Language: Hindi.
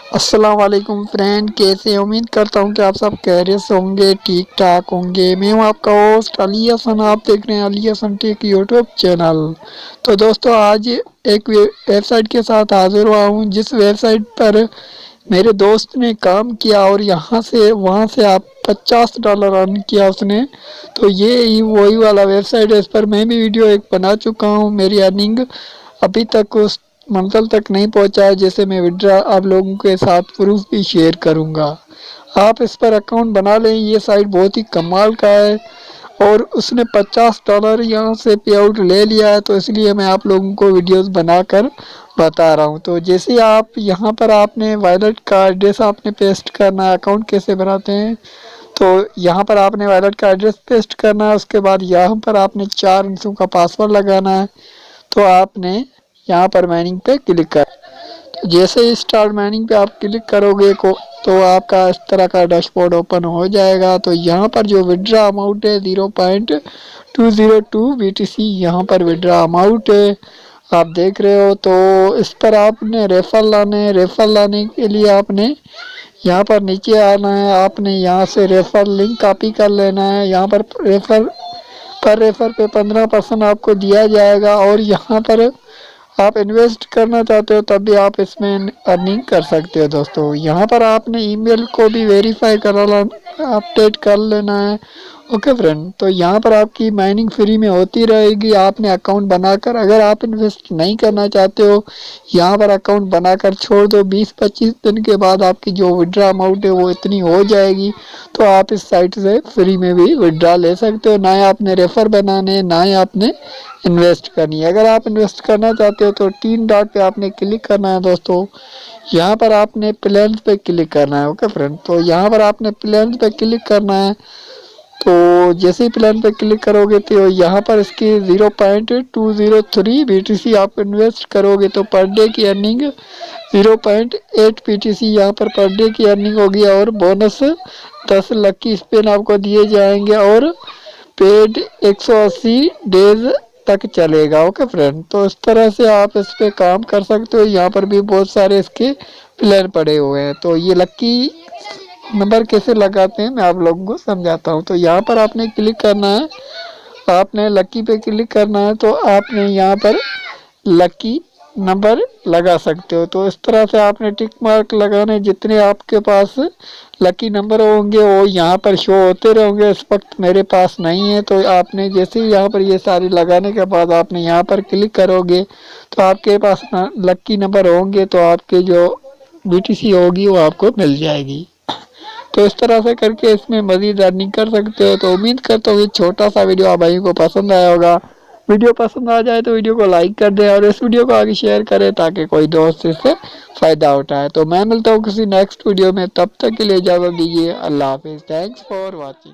अस्सलाम वालेकुम फ्रेंड, कैसे हैं? उम्मीद करता हूँ कि आप सब खैरियत से होंगे, ठीक ठाक होंगे। मैं हूँ आपका होस्ट अली हसन, आप देख रहे हैं Ali Hasan tech YouTube channel. तो दोस्तों आज एक वेबसाइट के साथ हाजिर हुआ हूँ जिस वेबसाइट पर मेरे दोस्त ने काम किया और यहाँ से वहाँ से आप $50 अर्न किया उसने। तो ये ही वही वाला वेबसाइट है, इस पर मैं भी वीडियो एक बना चुका हूँ। मेरी अर्निंग अभी तक उस मंजिल तक नहीं पहुंचा है, जैसे मैं विड्रा आप लोगों के साथ प्रूफ भी शेयर करूंगा। आप इस पर अकाउंट बना लें, ये साइट बहुत ही कमाल का है और उसने $50 यहाँ से पे आउट ले लिया है, तो इसलिए मैं आप लोगों को वीडियोस बनाकर बता रहा हूँ। तो जैसे आप यहाँ पर आपने वॉलेट का एड्रेस आपने पेस्ट करना है। अकाउंट कैसे बनाते हैं, तो यहाँ पर आपने वॉलेट का एड्रेस पेस्ट करना है। उसके बाद यहाँ पर आपने 4 अंकों का पासवर्ड लगाना है। तो आपने यहाँ पर माइनिंग पे क्लिक कर, तो जैसे ही स्टार्ट माइनिंग पे आप क्लिक करोगे को तो आपका इस तरह का डैशबोर्ड ओपन हो जाएगा। तो यहाँ पर जो विड्रा अमाउंट है 0.202 BTC यहाँ पर विड्रा अमाउंट है, आप देख रहे हो। तो इस पर आपने रेफर लाने हैं। रेफर लाने के लिए आपने यहाँ पर नीचे आना है। आपने यहाँ से रेफर लिंक कॉपी कर लेना है। यहाँ पर रेफर पे 15% आपको दिया जाएगा और यहाँ पर आप इन्वेस्ट करना चाहते हो तब भी आप इसमें अर्निंग कर सकते हो। दोस्तों यहाँ पर आपने ईमेल को भी वेरीफाई अपडेट कर लेना है। ओके फ्रेंड, तो यहाँ पर आपकी माइनिंग फ्री में होती रहेगी। आपने अकाउंट बनाकर, अगर आप इन्वेस्ट नहीं करना चाहते हो, यहाँ पर अकाउंट बनाकर छोड़ दो। 20-25 दिन के बाद आपकी जो विड्रा अमाउंट है वो इतनी हो जाएगी, तो आप इस साइट से फ्री में भी विड्रा ले सकते हो। ना ही आपने रेफर बनाने, ना ही आपने इन्वेस्ट करनी है। अगर आप इन्वेस्ट करना चाहते हो तो 3 डॉट पे आपने क्लिक करना है। दोस्तों यहाँ पर आपने प्लान्स पे क्लिक करना है। ओके फ्रेंड, तो यहाँ पर आपने प्लान्स पे क्लिक करना है। तो जैसे ही प्लान पे क्लिक करोगे तो यहाँ पर इसकी 0.203 BTC आप इन्वेस्ट करोगे तो पर डे की अर्निंग 0.8 BTC यहाँ पर पर डे की अर्निंग होगी और बोनस 10 लकी स्पिन आपको दिए जाएंगे और पेड 180 डेज तक चलेगा। ओके फ्रेंड, तो इस तरह से आप इस पे काम कर सकते हो। यहाँ पर भी बहुत सारे इसके प्लान पड़े हुए हैं। तो ये लकी नंबर कैसे लगाते हैं मैं आप लोगों को समझाता हूँ। तो यहाँ पर आपने क्लिक करना है, आपने लकी पे क्लिक करना है, तो आपने यहाँ पर लकी नंबर लगा सकते हो। तो इस तरह से आपने टिक मार्क लगाने, जितने आपके पास लकी नंबर होंगे वो यहाँ पर शो होते रहेंगे। इस वक्त मेरे पास नहीं है, तो आपने जैसे ही यहाँ पर ये सारी लगाने के बाद आपने यहाँ पर क्लिक करोगे तो आपके पास लकी नंबर होंगे, तो आपके जो BTC होगी वो आपको मिल जाएगी। तो इस तरह से करके इसमें मज़ीद अर्निंग कर सकते हो। तो उम्मीद करता हूँ ये छोटा सा वीडियो आप भाई को पसंद आया होगा। वीडियो पसंद आ जाए तो वीडियो को लाइक कर दें और इस वीडियो को आगे शेयर करें ताकि कोई दोस्त इससे फ़ायदा उठाए। तो मैं मिलता हूँ किसी नेक्स्ट वीडियो में, तब तक के लिए इजाज़त दीजिए। अल्लाह हाफिज़। Thanks for watching.